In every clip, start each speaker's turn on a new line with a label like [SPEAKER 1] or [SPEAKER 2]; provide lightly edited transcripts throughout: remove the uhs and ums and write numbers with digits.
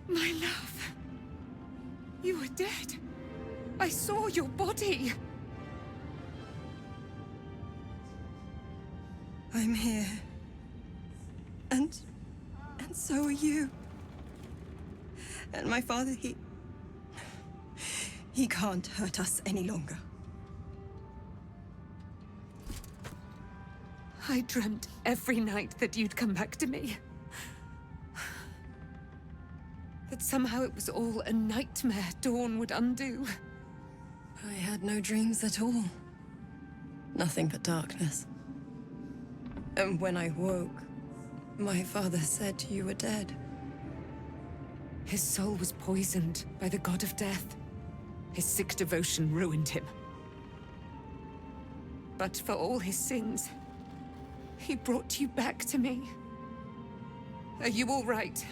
[SPEAKER 1] My love. You were dead. I saw your body.
[SPEAKER 2] I'm here. And so are you. And my father, he can't hurt us any longer.
[SPEAKER 1] I dreamt every night that you'd come back to me. That somehow it was all a nightmare Dawn would undo.
[SPEAKER 2] I had no dreams at all. Nothing but darkness. And when I woke, my father said you were dead.
[SPEAKER 1] His soul was poisoned by the god of death. His sick devotion ruined him. But for all his sins, he brought you back to me. Are you all right?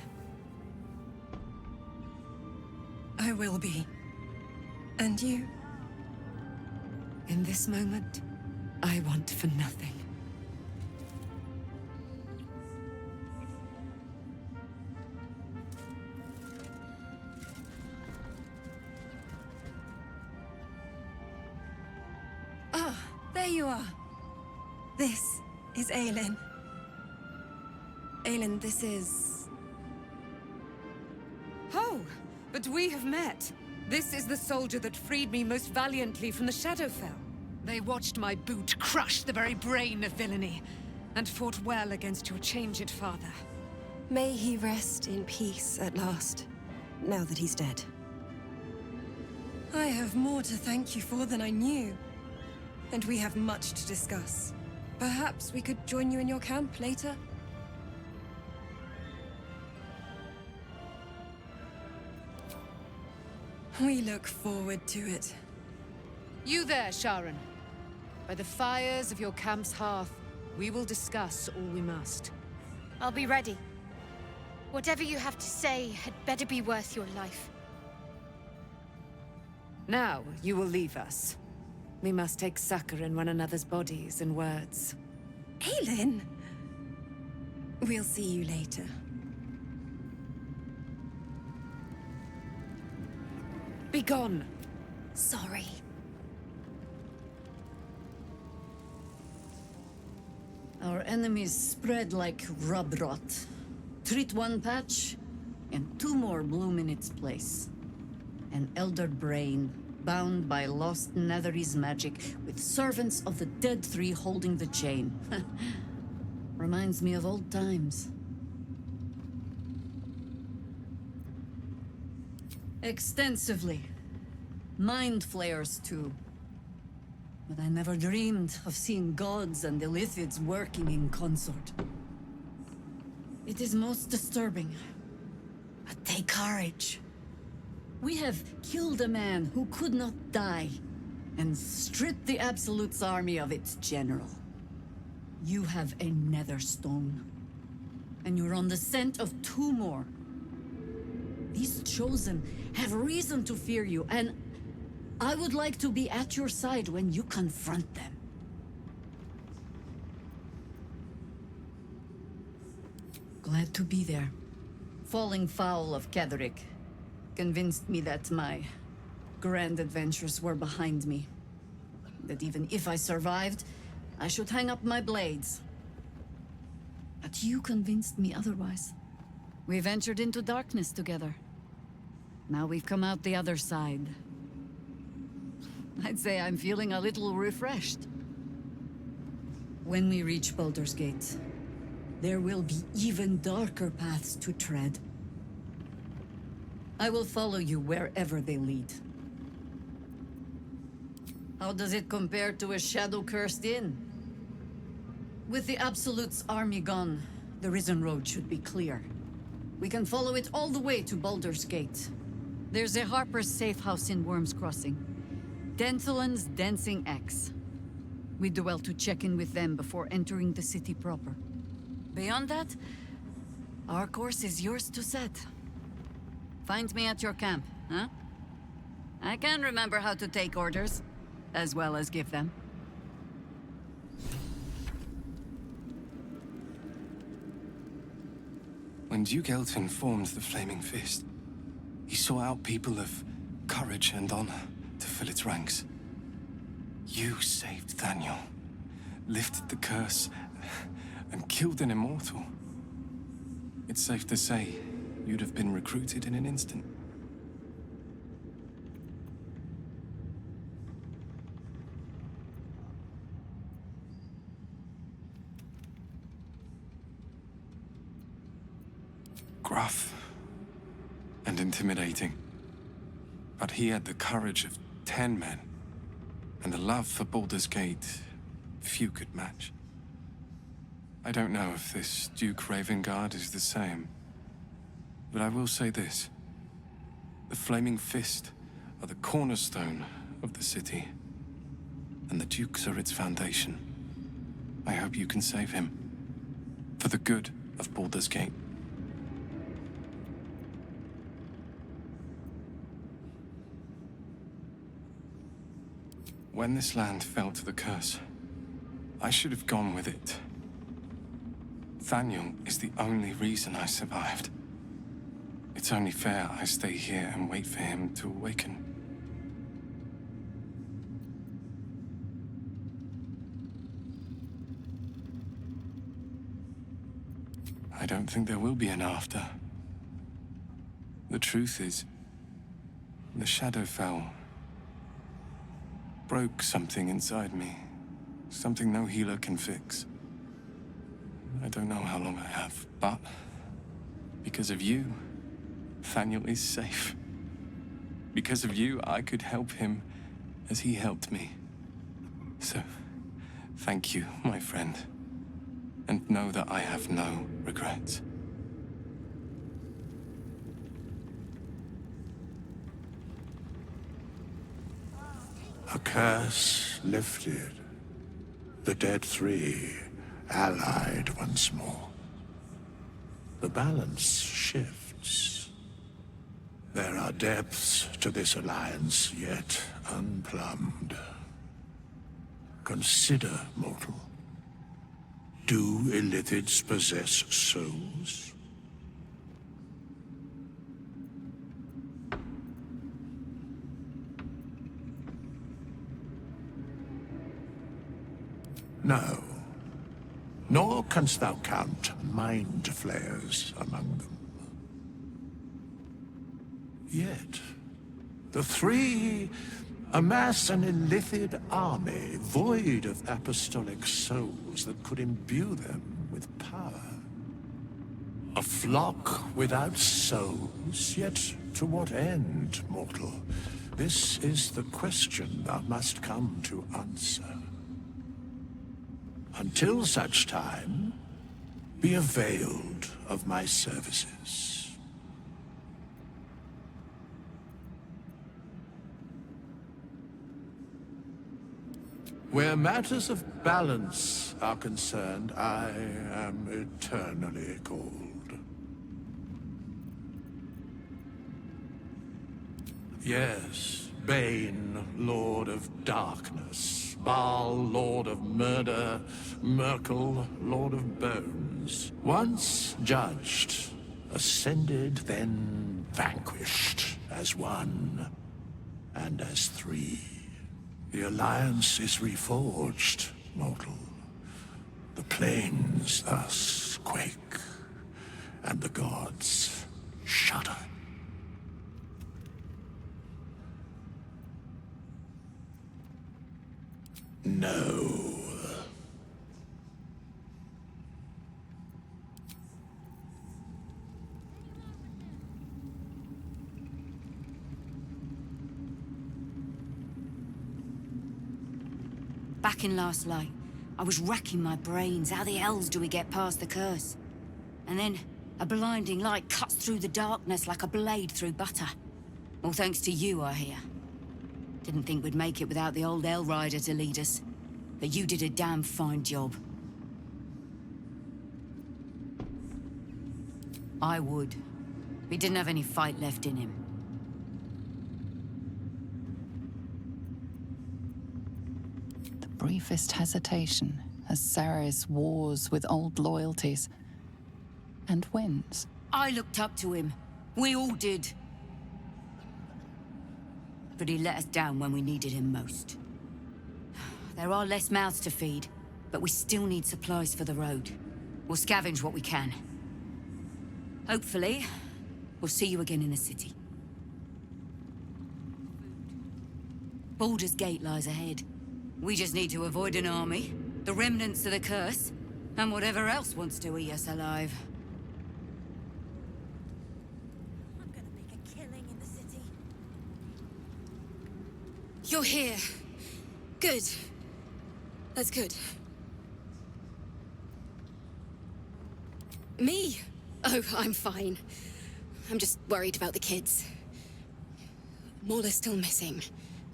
[SPEAKER 2] I will be. And you?
[SPEAKER 1] In this moment, I want for nothing.
[SPEAKER 2] Ah, there you are. This is Aelin. Aelin, this is...
[SPEAKER 1] Oh, but we have met. This is the soldier that freed me most valiantly from the Shadowfell. They watched my boot crush the very brain of villainy, and fought well against your changed father.
[SPEAKER 2] May he rest in peace at last, now that he's dead. I have more to thank you for than I knew. And we have much to discuss. Perhaps we could join you in your camp later? We look forward to it.
[SPEAKER 1] You there, Sharon. By the fires of your camp's hearth, we will discuss all we must.
[SPEAKER 3] I'll be ready. Whatever you have to say had better be worth your life.
[SPEAKER 1] Now, you will leave us. We must take succor in one another's bodies and words.
[SPEAKER 2] Aelin! We'll see you later.
[SPEAKER 1] Be gone!
[SPEAKER 2] Sorry.
[SPEAKER 4] Our enemies spread like rub rot. Treat one patch, and two more bloom in its place. An elder brain, bound by lost Netherese magic, with servants of the Dead Three holding the chain. Reminds me of old times. Extensively. Mind flayers, too. But I never dreamed of seeing gods and Illithids working in consort. It is most disturbing. But take courage. We have killed a man who could not die, and stripped the Absolute's army of its general. You have a nether stone, and you're on the scent of two more. These Chosen have reason to fear you, and I would like to be at your side when you confront them. Glad to be there. Falling foul of Ketheric convinced me that my grand adventures were behind me. That even if I survived, I should hang up my blades. But you convinced me otherwise. We ventured into darkness together. Now we've come out the other side. I'd say I'm feeling a little refreshed. When we reach Baldur's Gate, there will be even darker paths to tread. I will follow you wherever they lead. How does it compare to a shadow-cursed inn? With the Absolute's army gone, the Risen Road should be clear. We can follow it all the way to Baldur's Gate. There's a Harper's safe house in Worm's Crossing. Denthelin's Dancing Axe. We do well to check in with them before entering the city proper. Beyond that, our course is yours to set. Find me at your camp, huh? I can remember how to take orders, as well as give them.
[SPEAKER 5] When Duke Elton formed the Flaming Fist, He sought out people of courage and honor to fill its ranks. You saved Daniel, lifted the curse, and killed an immortal. It's safe to say you'd have been recruited in an instant. Gruff and intimidating. But he had the courage of 10 men, and a love for Baldur's Gate few could match. I don't know if this Duke Ravengard is the same, but I will say this. The Flaming Fist are the cornerstone of the city, and the Dukes are its foundation. I hope you can save him, for the good of Baldur's Gate. When this land fell to the curse, I should have gone with it. Daniel is the only reason I survived. It's only fair I stay here and wait for him to awaken. I don't think there will be an after. The truth is, the Shadowfell broke something inside me. Something no healer can fix. I don't know how long I have, but because of you, Daniel is safe. Because of you, I could help him as he helped me. So, thank you, my friend. And know that I have no regrets.
[SPEAKER 6] A curse lifted. The dead three allied once more. The balance shifts. There are depths to this alliance yet unplumbed. Consider, mortal. Do Illithids possess souls? No. Nor canst thou count mind flayers among them. Yet, the three amass an Illithid army void of apostolic souls that could imbue them with power. A flock without souls, yet to what end, mortal? This is the question thou must come to answer. Until such time, be availed of my services. Where matters of balance are concerned, I am eternally cold. Yes, Bane, Lord of Darkness, Baal, Lord of Murder, Merkel, Lord of Bones. Once judged, ascended, then vanquished, as one, and as three. The Alliance is reforged, mortal. The plains thus quake, and the gods shudder. No.
[SPEAKER 7] Back in Last Light, I was racking my brains. How the hells do we get past the curse? And then, a blinding light cuts through the darkness like a blade through butter. All thanks to you, I hear. Didn't think we'd make it without the old Hell Rider to lead us. But you did a damn fine job. I would. He didn't have any fight left in him.
[SPEAKER 8] The briefest hesitation as Saris wars with old loyalties and wins.
[SPEAKER 7] I looked up to him. We all did. but he let us down when we needed him most. There are less mouths to feed, but we still need supplies for the road. We'll scavenge what we can. Hopefully, we'll see you again in the city. Baldur's Gate lies ahead. We just need to avoid an army, the remnants of the curse, and whatever else wants to eat us alive.
[SPEAKER 3] I'm gonna make a killing in the city.
[SPEAKER 2] You're here. Good. That's good. Me? Oh, I'm fine. I'm just worried about the kids. Maula's still missing,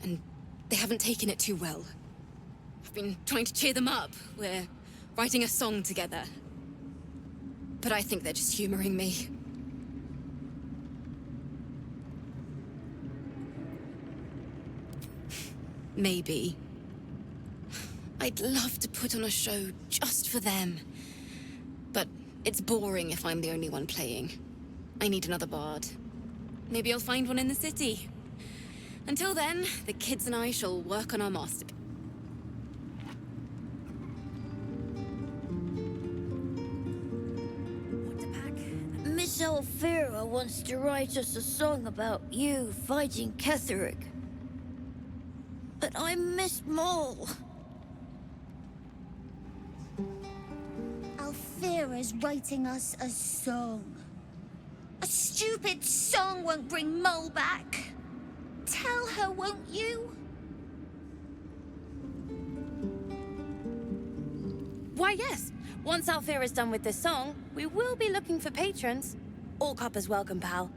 [SPEAKER 2] and they haven't taken it too well. I've been trying to cheer them up. We're writing a song together. But I think they're just humoring me. Maybe. I'd love to put on a show just for them. But it's boring if I'm the only one playing. I need another bard. Maybe I'll find one in the city. Until then, the kids and I shall work on our masterpiece.
[SPEAKER 9] Miss Alfira wants to write us a song about you fighting Ketheric. But I miss Maul.
[SPEAKER 10] Alfira's writing us a song. A stupid song won't bring Mole back. Tell her, won't you?
[SPEAKER 11] Why, yes. Once Alfira's done with this song, we will be looking for patrons. All coppers welcome, pal.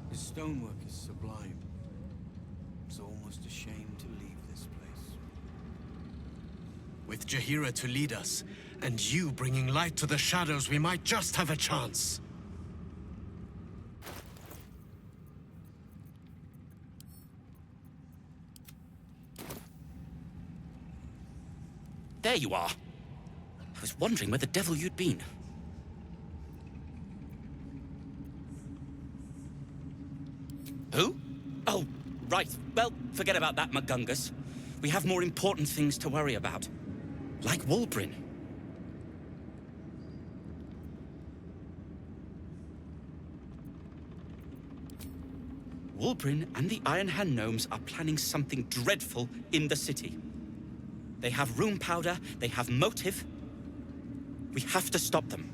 [SPEAKER 12] His stonework is sublime. It's almost a shame to leave this place.
[SPEAKER 13] With Jaheira to lead us, and you bringing light to the shadows, we might just have a chance.
[SPEAKER 14] There you are. I was wondering where the devil you'd been. Who? Oh, right. Well, forget about that, McGungus. We have more important things to worry about. Like Wulbrin. Wulbrin and the Iron Hand Gnomes are planning something dreadful in the city. They have rune powder, they have motive. We have to stop them.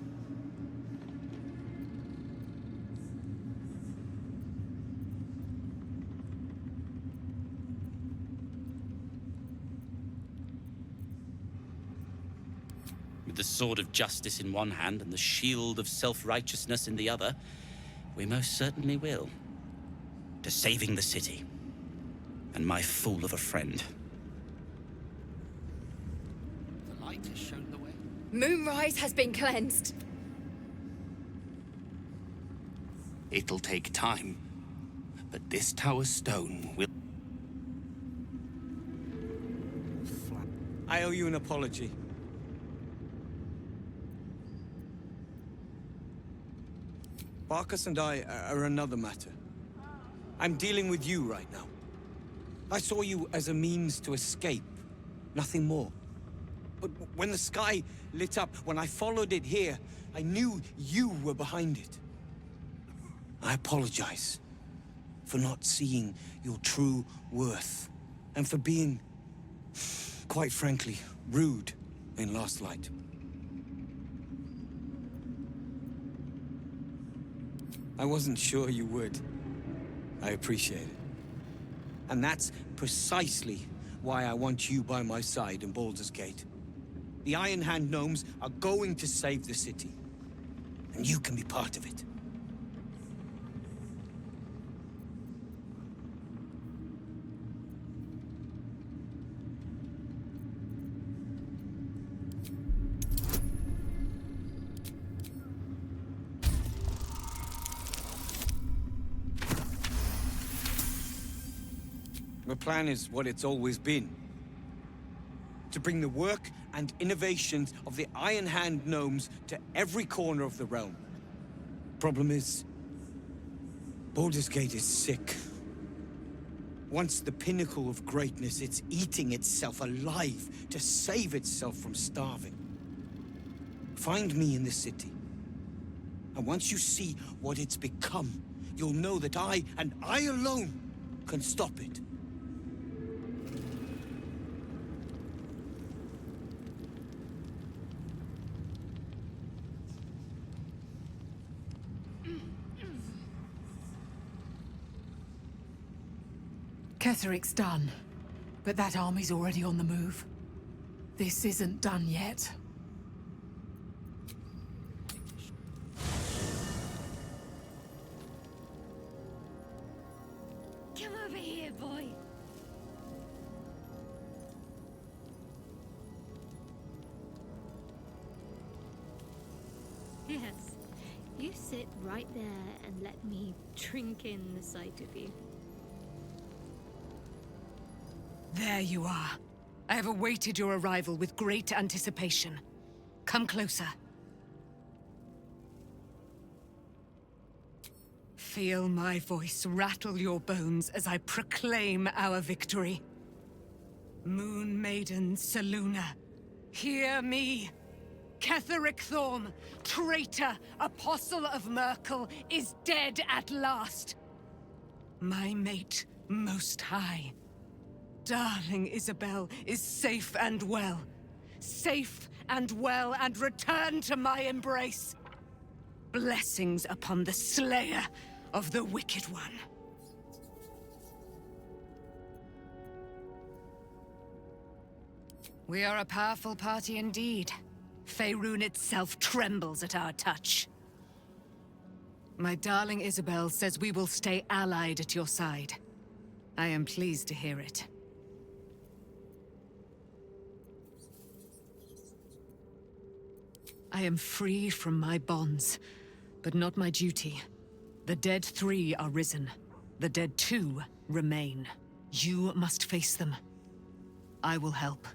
[SPEAKER 14] With the sword of justice in one hand and the shield of self-righteousness in the other, we most certainly will. To saving the city. And my fool of a friend.
[SPEAKER 12] The light has shown the way.
[SPEAKER 2] Moonrise has been cleansed.
[SPEAKER 15] It'll take time, but this tower stone will...
[SPEAKER 12] I owe you an apology. Barkas and I are another matter. I'm dealing with you right now. I saw you as a means to escape, nothing more. But when the sky lit up, when I followed it here, I knew you were behind it. I apologize for not seeing your true worth, and for being, quite frankly, rude in Last Light. I wasn't sure you would. I appreciate it. And that's precisely why I want you by my side in Baldur's Gate. The Iron Hand Gnomes are going to save the city. And you can be part of it. The plan is what it's always been. To bring the work and innovations of the Iron Hand gnomes to every corner of the realm. Problem is, Baldur's Gate is sick. Once the pinnacle of greatness, it's eating itself alive to save itself from starving. Find me in the city. And once you see what it's become, you'll know that I, and I alone, can stop it.
[SPEAKER 1] Ketheric's done, but that army's already on the move. This isn't done yet.
[SPEAKER 9] Come over here, boy.
[SPEAKER 16] Yes. You sit right there and let me drink in the sight of you.
[SPEAKER 1] There you are. I have awaited your arrival with great anticipation. Come closer. Feel my voice rattle your bones as I proclaim our victory. Moon Maiden Selûne, hear me! Ketheric Thorm, traitor, apostle of Myrkul, is dead at last. My mate, Most High. Darling Isabel is safe and well. Safe and well, and returned to my embrace. Blessings upon the slayer of the Wicked One. We are a powerful party indeed. Faerun itself trembles at our touch. My darling Isabel says we will stay allied at your side. I am pleased to hear it. I am free from my bonds, but not my duty. The dead 3 are risen. The dead 2 remain. You must face them. I will help.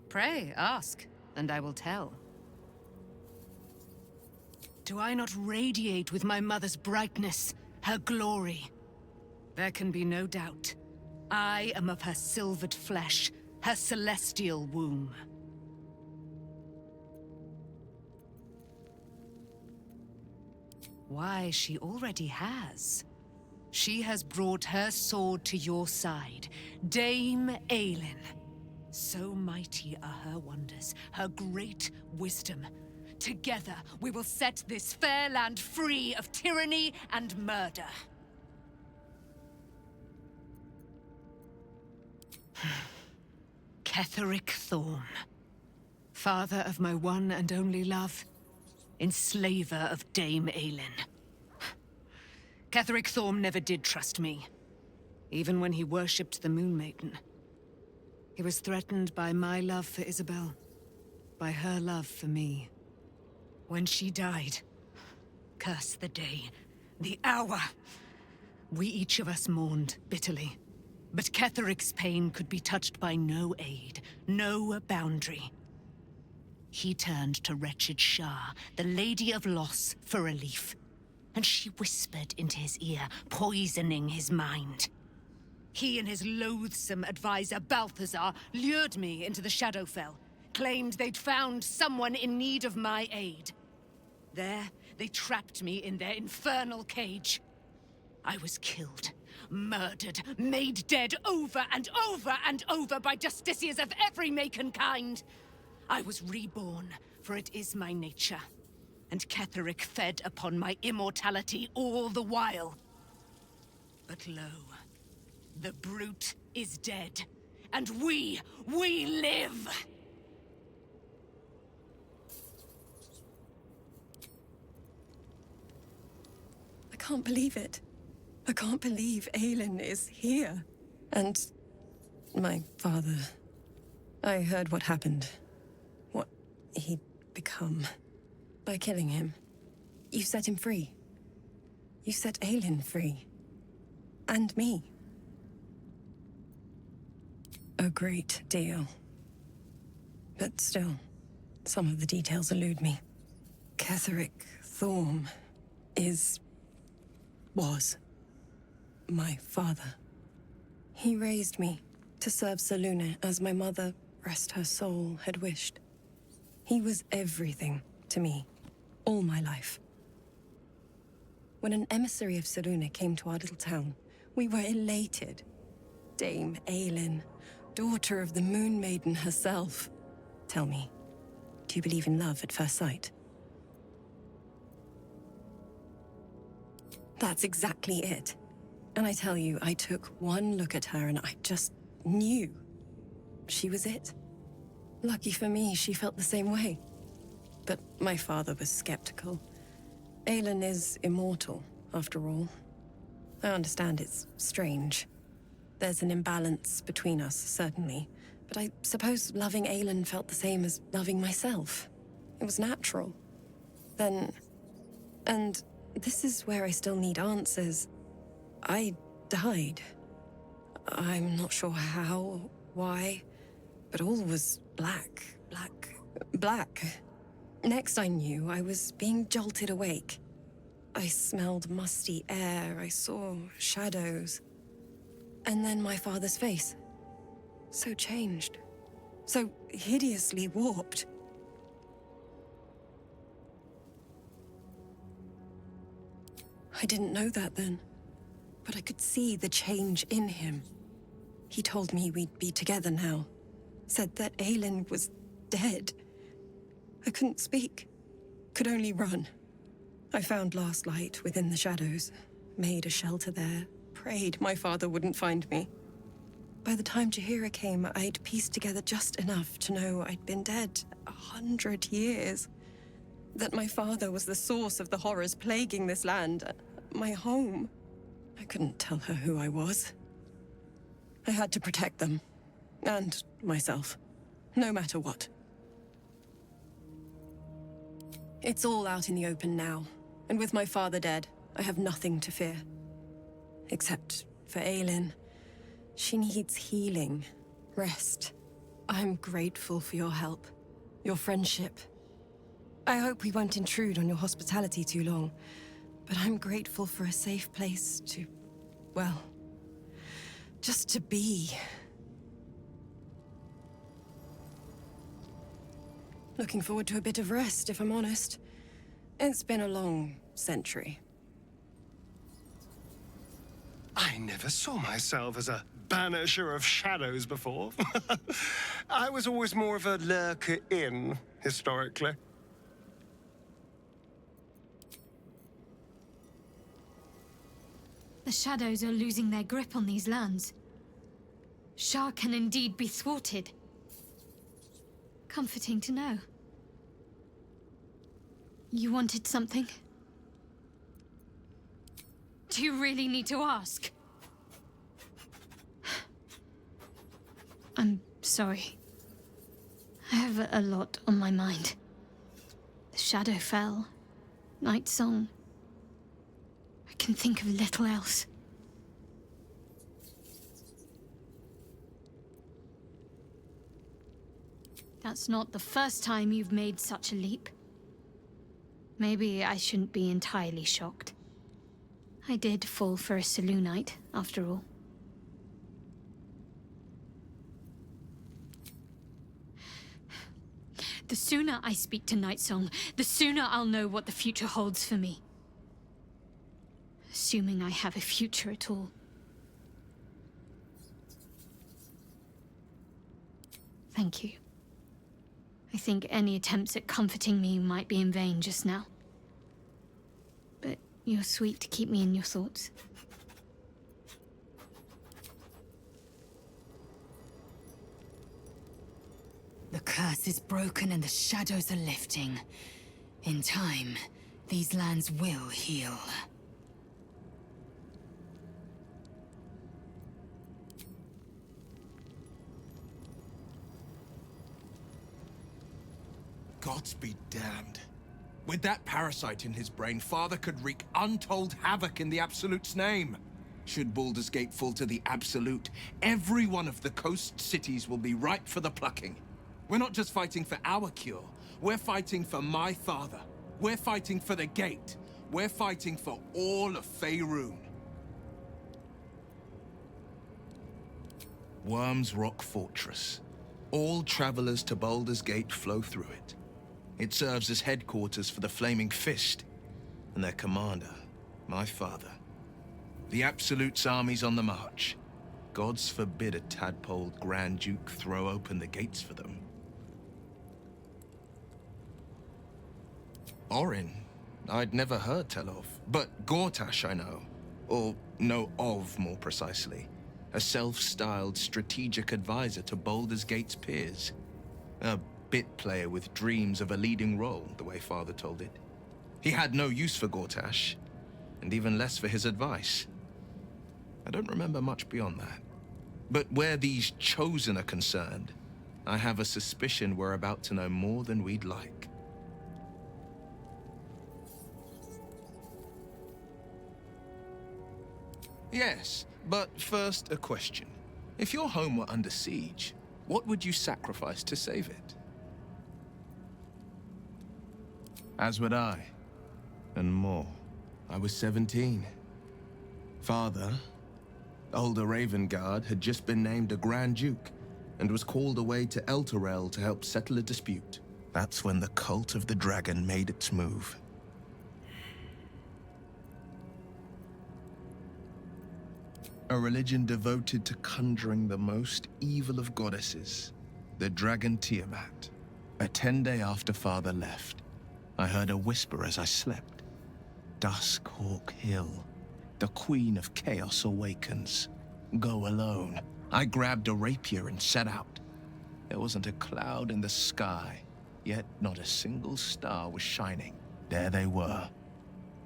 [SPEAKER 1] Pray, ask, and I will tell. Do I not radiate with my mother's brightness, her glory? There can be no doubt. I am of her silvered flesh, her celestial womb. Why, she already has. She has brought her sword to your side, Dame Aelin. So mighty are her wonders, her great wisdom. Together, we will set this fair land free of tyranny and murder. Ketheric Thorm, father of my one and only love, enslaver of Dame Aelin. Ketheric Thorm never did trust me, even when he worshipped the Moon Maiden. He was threatened by my love for Isabel, by her love for me. When she died, curse the day, the hour, we each of us mourned bitterly. But Ketheric's pain could be touched by no aid, no boundary. He turned to wretched Shah, the Lady of Loss, for relief. And she whispered into his ear, poisoning his mind. He and his loathsome advisor, Balthazar, lured me into the Shadowfell, claimed they'd found someone in need of my aid. There, they trapped me in their infernal cage. I was killed, murdered, made dead over and over and over by justiciars of every make and kind. I was reborn, for it is my nature. And Ketheric fed upon my immortality all the while. But lo, the brute is dead, and we live!
[SPEAKER 17] I can't believe it. I can't believe Aelin is here. And my father. I heard what happened. What he'd become. By killing him. You set him free. You set Aelin free. And me. A great deal. But still, some of the details elude me. Ketheric Thorm was my father. He raised me to serve Selûne as my mother, rest her soul, had wished. He was everything to me, all my life. When an emissary of Selûne came to our little town, we were elated. Dame Aelin, daughter of the Moon Maiden herself. Tell me, do you believe in love at first sight? That's exactly it. And I tell you, I took one look at her and I just knew she was it. Lucky for me, she felt the same way. But my father was skeptical. Aelin is immortal, after all. I understand it's strange. There's an imbalance between us, certainly. But I suppose loving Aelin felt the same as loving myself. It was natural. Then... and this is where I still need answers. I died. I'm not sure how, why, but all was black. Next I knew, I was being jolted awake. I smelled musty air, I saw shadows. And then my father's face. So changed. So hideously warped. I didn't know that then, but I could see the change in him. He told me we'd be together now. Said that Aelin was dead. I couldn't speak. Could only run. I found last light within the shadows. Made a shelter there. Prayed my father wouldn't find me. By the time Jaheira came, I'd pieced together just enough to know I'd been dead 100 years. That my father was the source of the horrors plaguing this land. My home. I couldn't tell her who I was. I had to protect them. And myself. No matter what. It's all out in the open now. And with my father dead, I have nothing to fear. Except for Aelin. She needs healing. Rest. I'm grateful for your help. Your friendship. I hope we won't intrude on your hospitality too long. But I'm grateful for a safe place to... well... just to be. Looking forward to a bit of rest, if I'm honest. It's been a long century.
[SPEAKER 18] I never saw myself as a banisher of shadows before. I was always more of a lurker in, historically.
[SPEAKER 3] The shadows are losing their grip on these lands. Shah can indeed be thwarted. Comforting to know. You wanted something? Do you really need to ask? I'm sorry. I have a lot on my mind. The shadow fell. Night song. I can think of little else. That's not the first time you've made such a leap. Maybe I shouldn't be entirely shocked. I did fall for a Selûnite, after all. The sooner I speak to Nightsong, the sooner I'll know what the future holds for me. Assuming I have a future at all. Thank you. I think any attempts at comforting me might be in vain just now. But you're sweet to keep me in your thoughts.
[SPEAKER 7] The curse is broken and the shadows are lifting. In time, these lands will heal.
[SPEAKER 19] Gods be damned. With that parasite in his brain, Father could wreak untold havoc in the Absolute's name.
[SPEAKER 20] Should Baldur's Gate fall to the Absolute, every one of the coast cities will be ripe for the plucking. We're not just fighting for our cure. We're fighting for my father. We're fighting for the Gate. We're fighting for all of Faerun. Worm's Rock Fortress. All travelers to Baldur's Gate flow through it. It serves as headquarters for the Flaming Fist, and their commander, my father. The Absolute's army's on the march. Gods forbid a tadpole Grand Duke throw open the gates for them. Orin, I'd never heard tell of, but Gortash I know. Or know of, more precisely. A self-styled strategic advisor to Baldur's Gate's peers. A bit player with dreams of a leading role, the way Father told it. He had no use for Gortash, and even less for his advice. I don't remember much beyond that. But where these Chosen are concerned, I have a suspicion we're about to know more than we'd like. Yes, but first a question. If your home were under siege, what would you sacrifice to save it? As would I. And more. I was 17. Father, older Ravengard, had just been named a Grand Duke and was called away to Elturel to help settle a dispute. That's when the cult of the dragon made its move. A religion devoted to conjuring the most evil of goddesses, the dragon Tiamat. A 10-day after Father left, I heard a whisper as I slept. Duskhawk Hill, the Queen of Chaos awakens. Go alone. I grabbed a rapier and set out. There wasn't a cloud in the sky, yet not a single star was shining. There they were,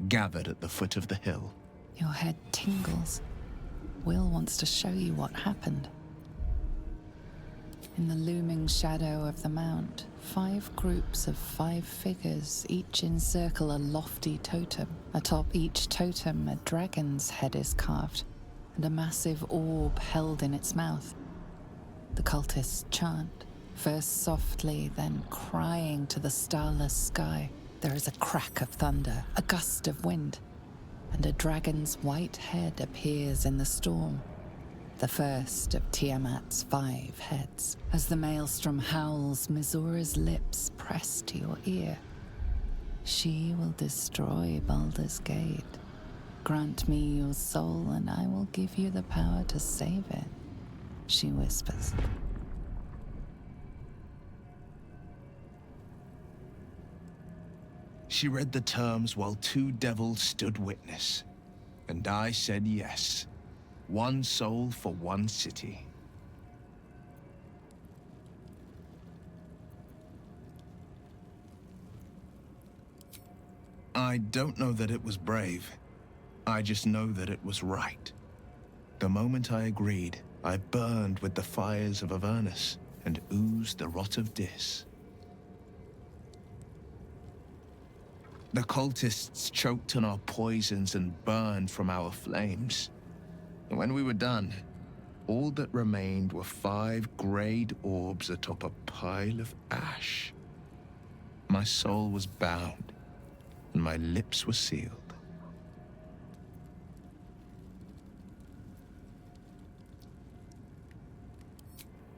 [SPEAKER 20] gathered at the foot of the hill.
[SPEAKER 8] Your head tingles. Will wants to show you what happened. In the looming shadow of the mount, 5 groups of 5 figures each encircle a lofty totem. Atop each totem, a dragon's head is carved, and a massive orb held in its mouth. The cultists chant, first softly, then crying to the starless sky. There is a crack of thunder, a gust of wind, and a dragon's white head appears in the storm. The first of Tiamat's 5 heads. As the maelstrom howls, Mizora's lips press to your ear. She will destroy Baldur's Gate. Grant me your soul, and I will give you the power to save it, she whispers.
[SPEAKER 20] She read the terms while 2 devils stood witness, and I said yes. 1 soul for 1 city. I don't know that it was brave. I just know that it was right. The moment I agreed, I burned with the fires of Avernus and oozed the rot of Dis. The cultists choked on our poisons and burned from our flames. And when we were done, all that remained were 5 grayed orbs atop a pile of ash. My soul was bound, and my lips were sealed.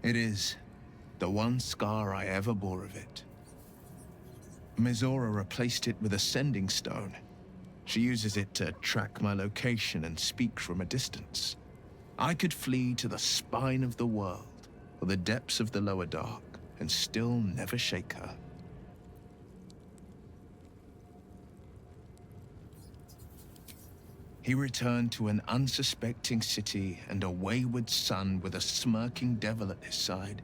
[SPEAKER 20] It is the one scar I ever bore of it. Mizora replaced it with a sending stone. She uses it to track my location and speak from a distance. I could flee to the spine of the world, or the depths of the lower dark, and still never shake her. He returned to an unsuspecting city and a wayward son with a smirking devil at his side.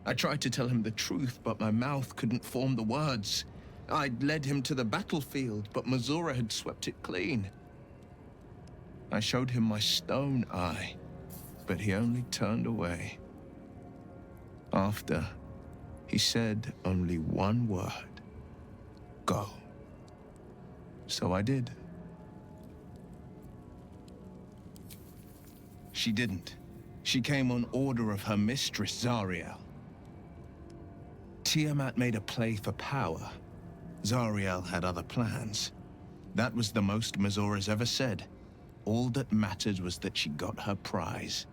[SPEAKER 20] I tried to tell him the truth, but my mouth couldn't form the words. I'd led him to the battlefield, but Mizora had swept it clean. I showed him my stone eye, but he only turned away. After, he said only one word: go. So I did. she didn't. She came on order of her mistress, Zariel. Tiamat made a play for power. Zariel had other plans. That was the most Mazora's ever said. All that mattered was that she got her prize.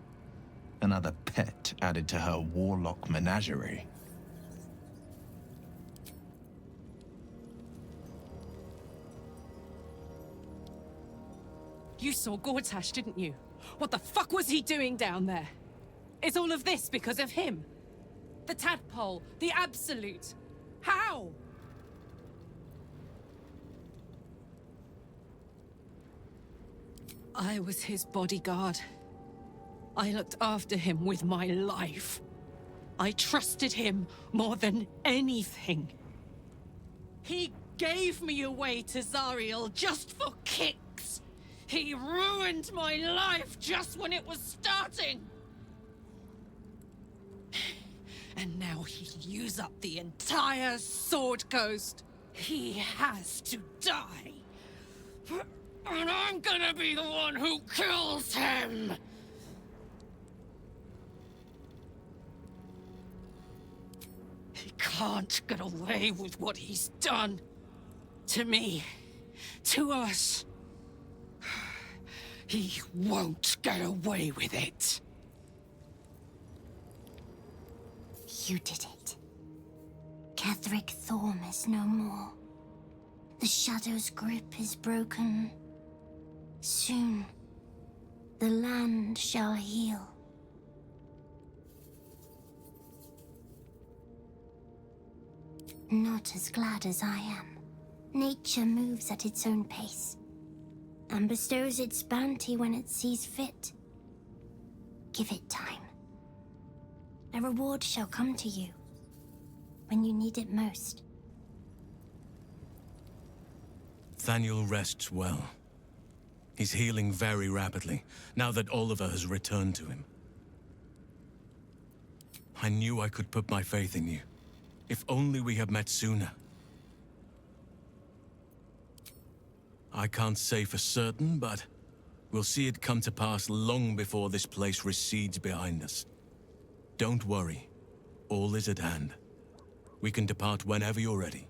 [SPEAKER 20] Another pet added to her warlock menagerie.
[SPEAKER 21] You saw Gortash, didn't you? What the fuck was he doing down there? Is all of this because of him? The tadpole, the Absolute. How? I was his bodyguard. I looked after him with my life. I trusted him more than anything. He gave me away to Zariel just for kicks. He ruined my life just when it was starting. And now he'll use up the entire Sword Coast. He has to die. And I'm gonna be the one who kills him! He can't get away with what he's done. To me. To us. He won't get away with it.
[SPEAKER 10] You did it. Ketheric Thorm is no more. The Shadow's grip is broken. Soon, the land shall heal. Not as glad as I am. Nature moves at its own pace, and bestows its bounty when it sees fit. Give it time. A reward shall come to you when you need it most.
[SPEAKER 22] Thaniel rests well. He's healing very rapidly, now that Oliver has returned to him. I knew I could put my faith in you. If only we had met sooner. I can't say for certain, but we'll see it come to pass long before this place recedes behind us. Don't worry. All is at hand. We can depart whenever you're ready.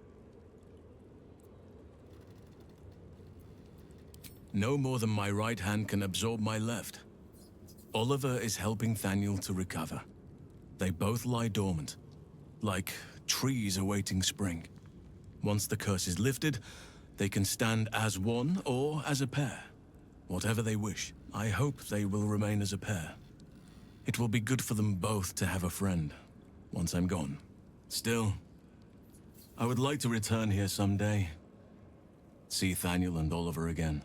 [SPEAKER 22] No more than my right hand can absorb my left. Oliver is helping Thaniel to recover. They both lie dormant, like trees awaiting spring. Once the curse is lifted, they can stand as one or as a pair. Whatever they wish. I hope they will remain as a pair. It will be good for them both to have a friend, once I'm gone. Still, I would like to return here someday. See Thaniel and Oliver again.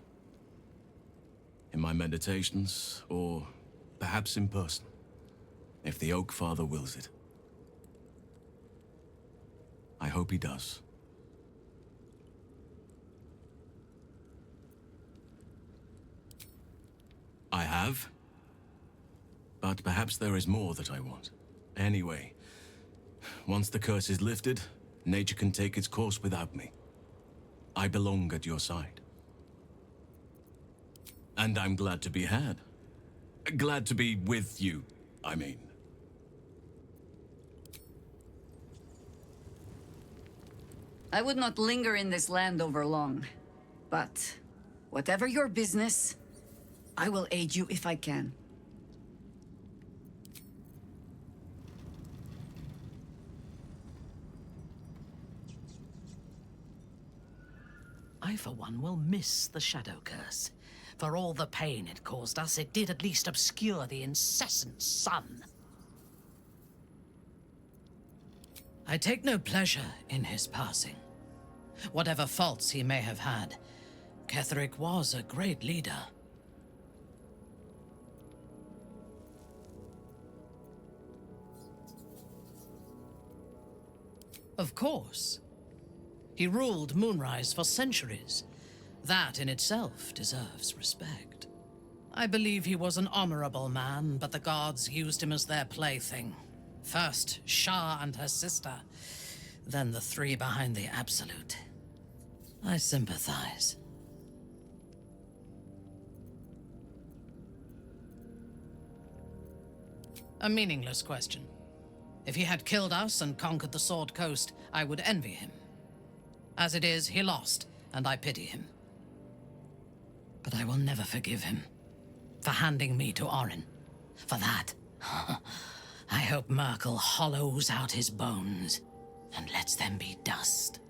[SPEAKER 22] In my meditations, or perhaps in person, if the Oak Father wills it. I hope he does. I have. But perhaps there is more that I want. Anyway, once the curse is lifted, nature can take its course without me. I belong at your side. And I'm glad to be had. Glad to be with you, I mean.
[SPEAKER 4] I would not linger in this land over long. But whatever your business, I will aid you if I can.
[SPEAKER 23] I, for one, will miss the Shadow Curse. For all the pain it caused us, it did at least obscure the incessant sun. I take no pleasure in his passing. Whatever faults he may have had, Ketheric was a great leader. Of course. He ruled Moonrise for centuries. That in itself deserves respect. I believe he was an honorable man, but the gods used him as their plaything. First, Shah and her sister, then the three behind the Absolute. I sympathize. A meaningless question. If he had killed us and conquered the Sword Coast, I would envy him. As it is, he lost, and I pity him. But I will never forgive him for handing me to Orin. For that, I hope Merkel hollows out his bones and lets them be dust.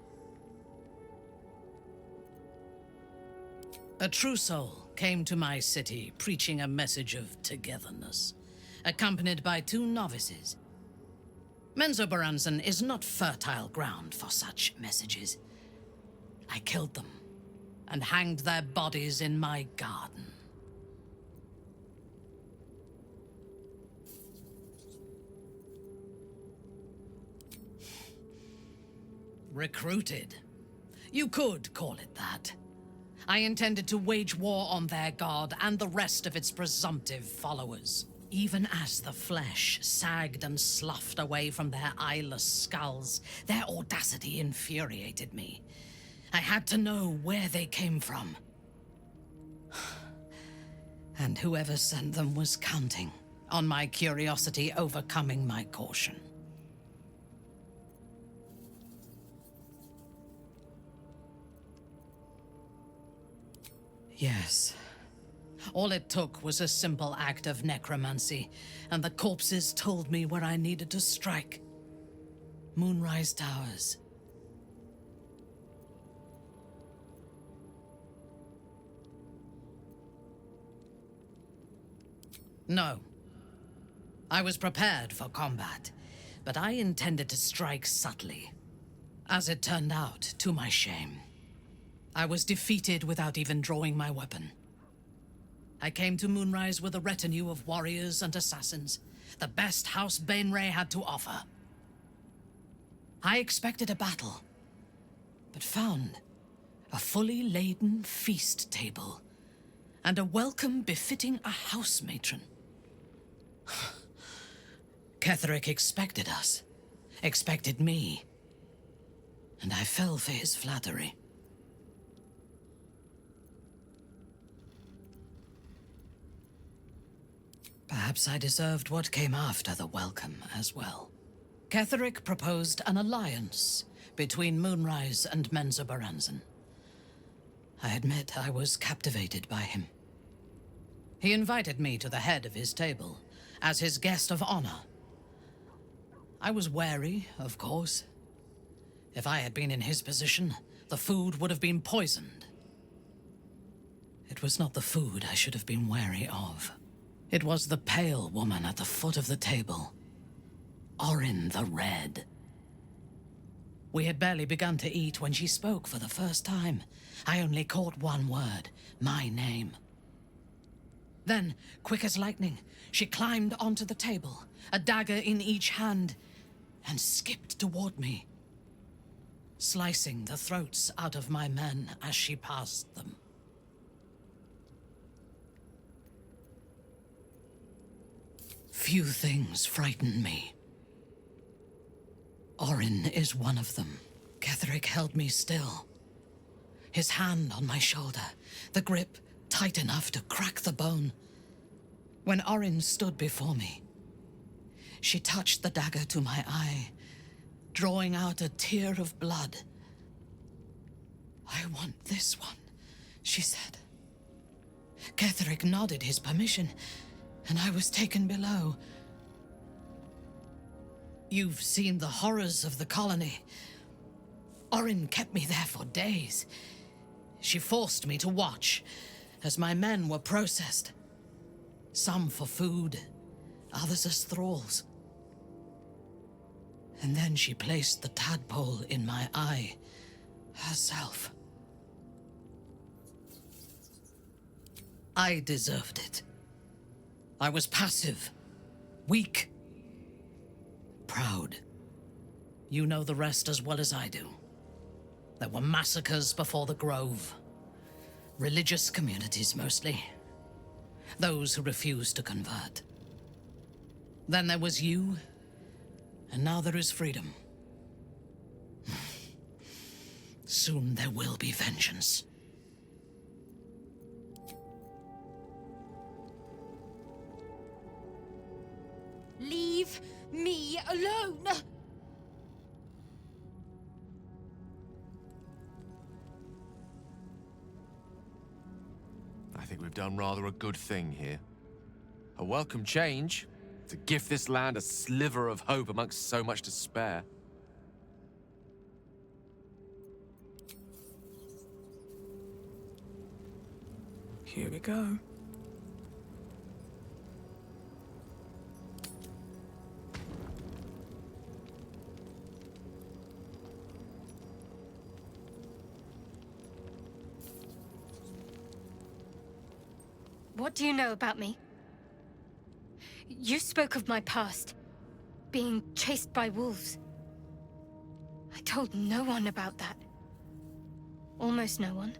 [SPEAKER 23] A true soul came to my city preaching a message of togetherness, accompanied by 2 novices. Menzoberranzan is not fertile ground for such messages. I killed them and hanged their bodies in my garden. Recruited. You could call it that. I intended to wage war on their god and the rest of its presumptive followers. Even as the flesh sagged and sloughed away from their eyeless skulls, their audacity infuriated me. I had to know where they came from. And whoever sent them was counting on my curiosity overcoming my caution. Yes. All it took was a simple act of necromancy, and the corpses told me where I needed to strike. Moonrise Towers. No. I was prepared for combat, but I intended to strike subtly. As it turned out, to my shame, I was defeated without even drawing my weapon. I came to Moonrise with a retinue of warriors and assassins, the best House Bainray had to offer. I expected a battle, but found a fully laden feast table and a welcome befitting a house matron. Ketheric expected us, expected me, and I fell for his flattery. Perhaps I deserved what came after the welcome as well. Ketheric proposed an alliance between Moonrise and Menzoberranzan. I admit I was captivated by him. He invited me to the head of his table as his guest of honor. I was wary, of course. If I had been in his position, the food would have been poisoned. It was not the food I should have been wary of. It was the pale woman at the foot of the table. Orin the Red. We had barely begun to eat when she spoke for the first time. I only caught one word, my name. Then, quick as lightning, she climbed onto the table, a dagger in each hand, and skipped toward me, slicing the throats out of my men as she passed them. Few things frighten me. Orin is one of them. Ketheric held me still, his hand on my shoulder, the grip tight enough to crack the bone. When Orin stood before me, she touched the dagger to my eye, drawing out a tear of blood. "I want this one," she said. Ketheric nodded his permission, and I was taken below. You've seen the horrors of the colony. Orin kept me there for days. She forced me to watch as my men were processed. Some for food, others as thralls. And then she placed the tadpole in my eye herself. I deserved it. I was passive, weak, proud. You know the rest as well as I do. There were massacres before the Grove. Religious communities, mostly. Those who refused to convert. Then there was you, and now there is freedom. Soon there will be vengeance.
[SPEAKER 5] Leave me alone!
[SPEAKER 6] I think we've done rather a good thing here. A welcome change to gift this land a sliver of hope amongst so much despair.
[SPEAKER 11] Here we go.
[SPEAKER 3] What do you know about me? You spoke of my past, being chased by wolves. I told no one about that. Almost no one.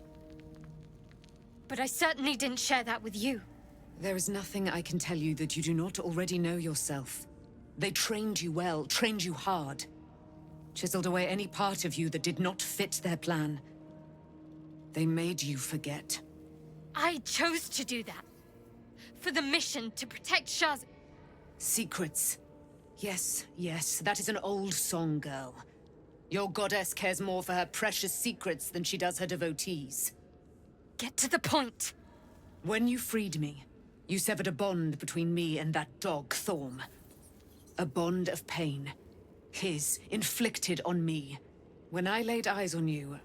[SPEAKER 3] But I certainly didn't share that with you.
[SPEAKER 1] There is nothing I can tell you that you do not already know yourself. They trained you well, trained you hard. Chiseled away any part of you that did not fit their plan. They made you forget.
[SPEAKER 3] I chose to do that. For the mission to protect Shah's...
[SPEAKER 1] Secrets. Yes, yes, that is an old song, girl. Your goddess cares more for her precious secrets than she does her devotees.
[SPEAKER 3] Get to the point.
[SPEAKER 1] When you freed me, you severed a bond between me and that dog, Thorm. A bond of pain. His, inflicted on me. When I laid eyes on you,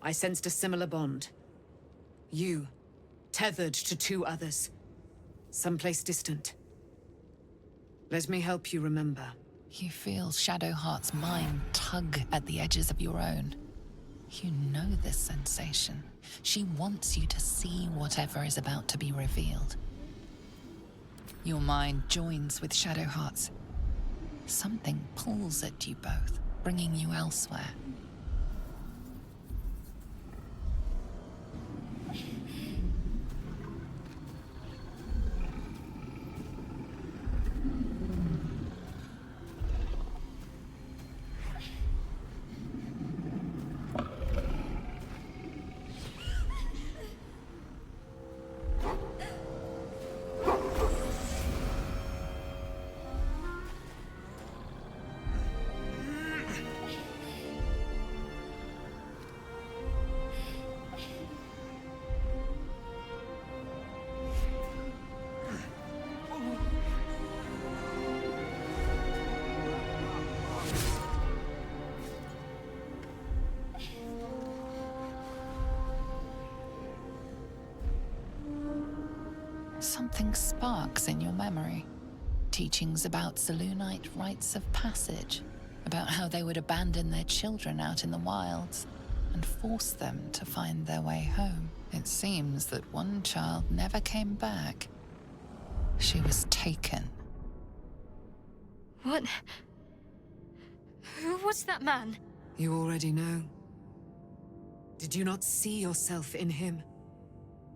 [SPEAKER 1] I sensed a similar bond. You, tethered to two others. Someplace distant. Let me help you remember.
[SPEAKER 8] You feel Shadowheart's mind tug at the edges of your own. You know this sensation. She wants you to see whatever is about to be revealed. Your mind joins with Shadowheart's. Something pulls at you both, bringing you elsewhere. Something sparks in your memory. Teachings about Selûnite rites of passage, about how they would abandon their children out in the wilds and force them to find their way home. It seems that one child never came back. She was taken.
[SPEAKER 3] What? Who was that man?
[SPEAKER 1] You already know. Did you not see yourself in him?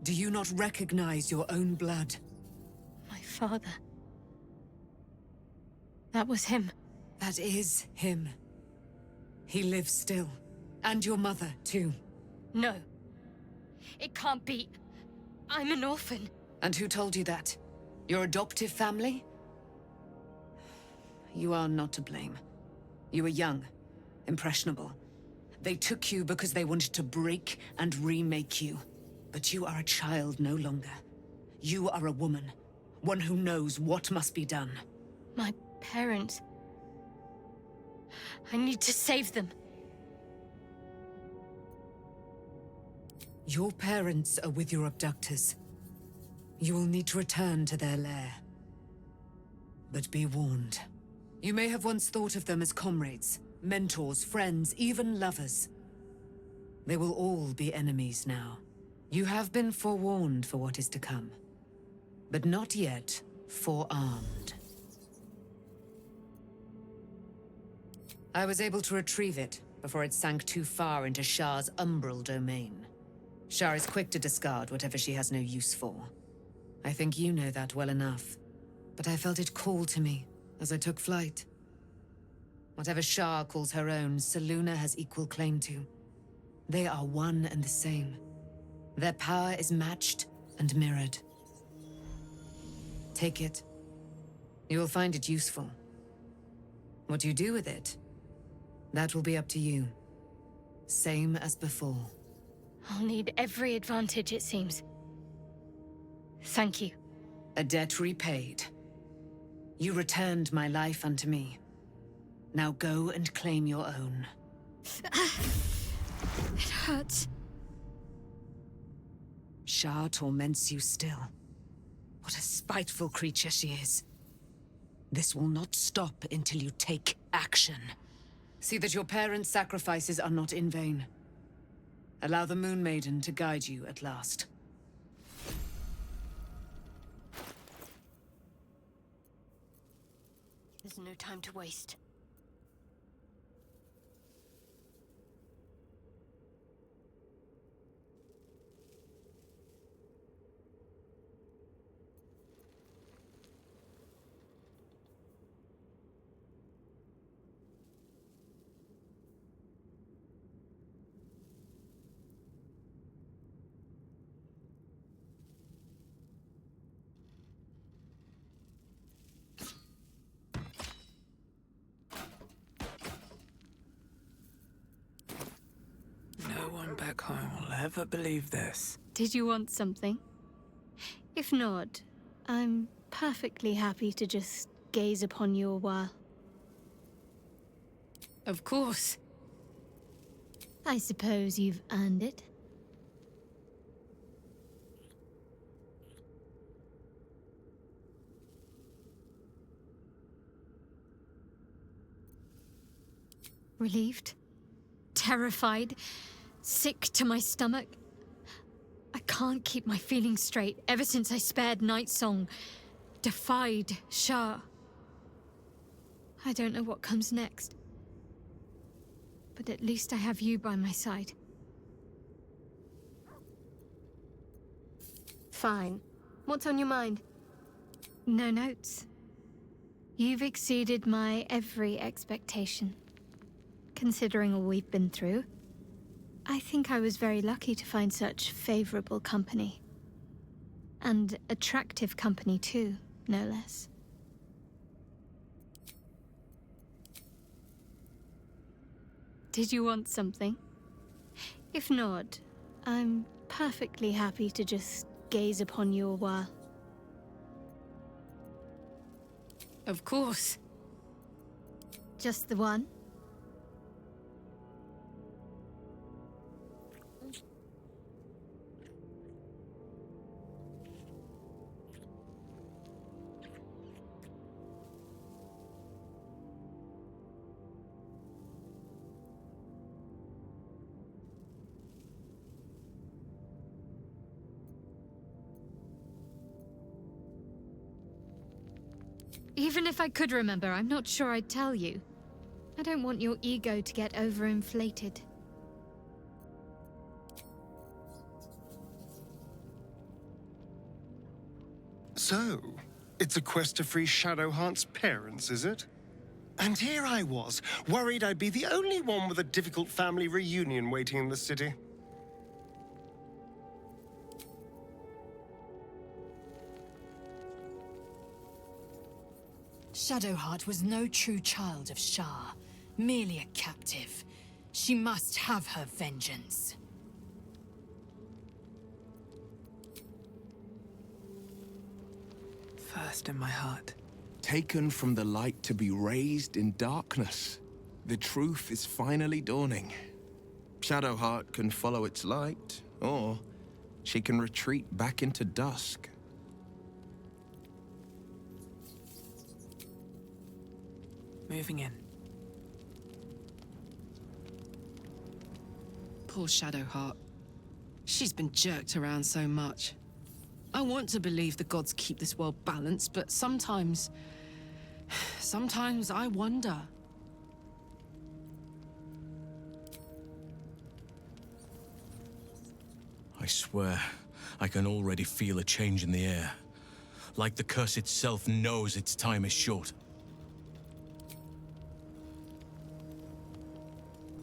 [SPEAKER 1] Do you not recognize your own blood?
[SPEAKER 3] My father. That was him.
[SPEAKER 1] That is him. He lives still. And your mother, too.
[SPEAKER 3] No. It can't be. I'm an orphan.
[SPEAKER 1] And who told you that? Your adoptive family? You are not to blame. You were young, impressionable. They took you because they wanted to break and remake you. But you are a child no longer. You are a woman. One who knows what must be done.
[SPEAKER 3] My parents. I need to save them.
[SPEAKER 1] Your parents are with your abductors. You will need to return to their lair. But be warned. You may have once thought of them as comrades, mentors, friends, even lovers. They will all be enemies now. You have been forewarned for what is to come, but not yet forearmed. I was able to retrieve it before it sank too far into Shah's umbral domain. Shah is quick to discard whatever she has no use for. I think you know that well enough, but I felt it call to me as I took flight. Whatever Shah calls her own, Selûne has equal claim to. They are one and the same. Their power is matched and mirrored. Take it, You will find it useful. What you do with it, that will be up to you. Same as before.
[SPEAKER 3] I'll need every advantage, it seems. Thank you.
[SPEAKER 1] A debt repaid. You returned my life unto me. Now go and claim your own.
[SPEAKER 3] It hurts.
[SPEAKER 1] Shah torments you still. What a spiteful creature she is. This will not stop until you take action. See that your parents' sacrifices are not in vain. Allow the Moon Maiden to guide you at last.
[SPEAKER 3] There's no time to waste.
[SPEAKER 11] No one back home will ever believe this.
[SPEAKER 3] Did you want something? If not, I'm perfectly happy to just gaze upon you a while.
[SPEAKER 1] Of course.
[SPEAKER 3] I suppose you've earned it. Relieved? Terrified? Sick to my stomach? I can't keep my feelings straight ever since I spared Night Song, defied Shah. I don't know what comes next. But at least I have you by my side. Fine. What's on your mind? No notes. You've exceeded my every expectation. Considering all we've been through, I think I was very lucky to find such favorable company. And attractive company too, no less. Did you want something? If not, I'm perfectly happy to just gaze upon you a while.
[SPEAKER 1] Of course.
[SPEAKER 3] Just the one? Even if I could remember, I'm not sure I'd tell you. I don't want your ego to get overinflated.
[SPEAKER 18] So, it's a quest to free Shadowheart's parents, is it? And here I was, worried I'd be the only one with a difficult family reunion waiting in the city.
[SPEAKER 2] Shadowheart was no true child of Shah, merely a captive. She must have her vengeance.
[SPEAKER 11] First in my heart.
[SPEAKER 20] Taken from the light to be raised in darkness. The truth is finally dawning. Shadowheart can follow its light, or she can retreat back into dusk.
[SPEAKER 11] Moving in.
[SPEAKER 21] Poor Shadowheart. She's been jerked around so much. I want to believe the gods keep this world balanced, but sometimes I wonder.
[SPEAKER 22] I swear, I can already feel a change in the air. Like the curse itself knows its time is short.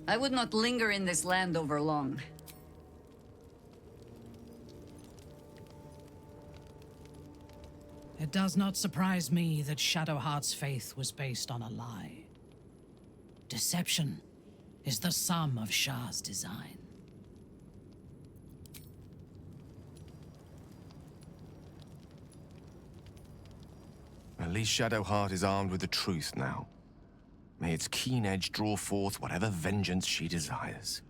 [SPEAKER 4] I would not linger in this land over long.
[SPEAKER 23] It does not surprise me that Shadowheart's faith was based on a lie. Deception is the sum of Shah's design.
[SPEAKER 6] At least Shadowheart is armed with the truth now. May its keen edge draw forth whatever vengeance she desires.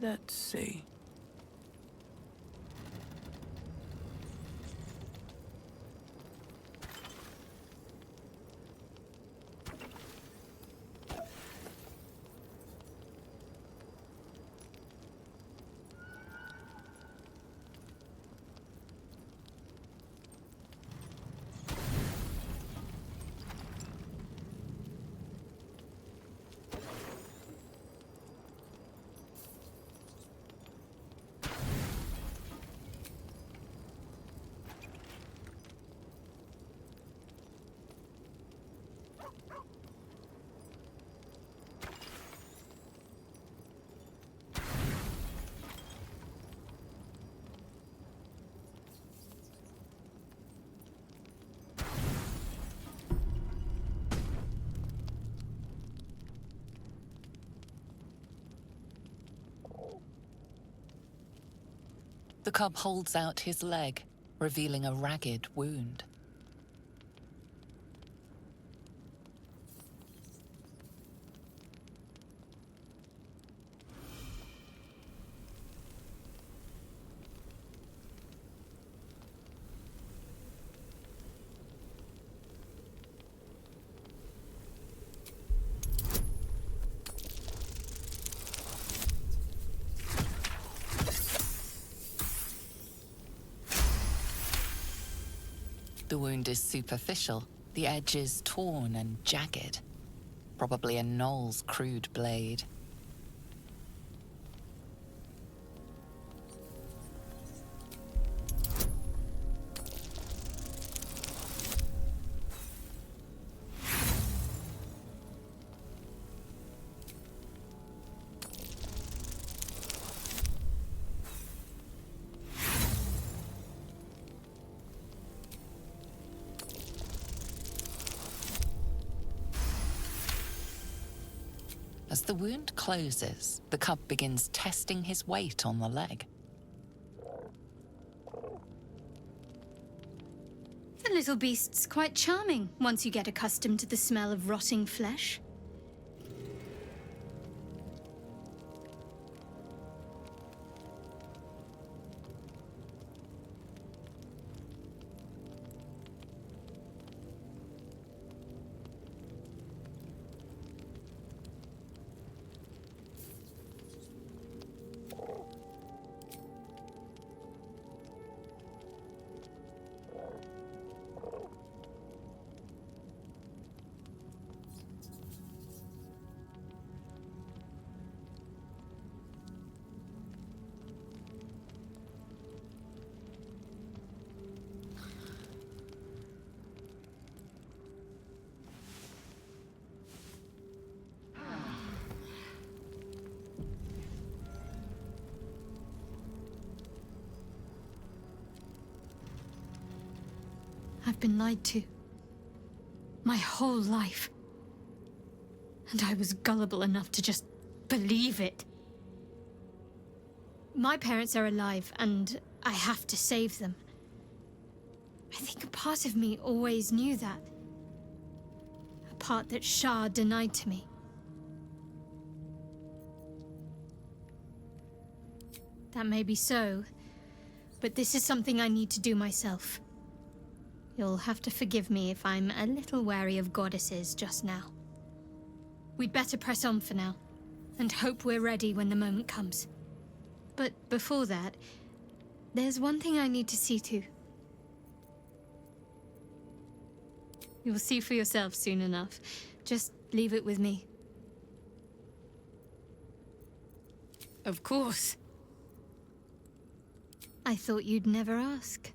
[SPEAKER 11] Let's see.
[SPEAKER 8] The cub holds out his leg, revealing a ragged wound. The wound is superficial, the edge is torn and jagged. Probably a gnoll's crude blade. As the wound closes, the cub begins testing his weight on the leg.
[SPEAKER 3] The little beast's quite charming once you get accustomed to the smell of rotting flesh. I've been lied to. My whole life. And I was gullible enough to just believe it. My parents are alive, and I have to save them. I think a part of me always knew that. A part that Shah denied to me. That may be so, but this is something I need to do myself. You'll have to forgive me if I'm a little wary of goddesses just now. We'd better press on for now, and hope we're ready when the moment comes. But before that, there's one thing I need to see to. You'll see for yourself soon enough. Just leave it with me. Of course. I thought you'd never ask.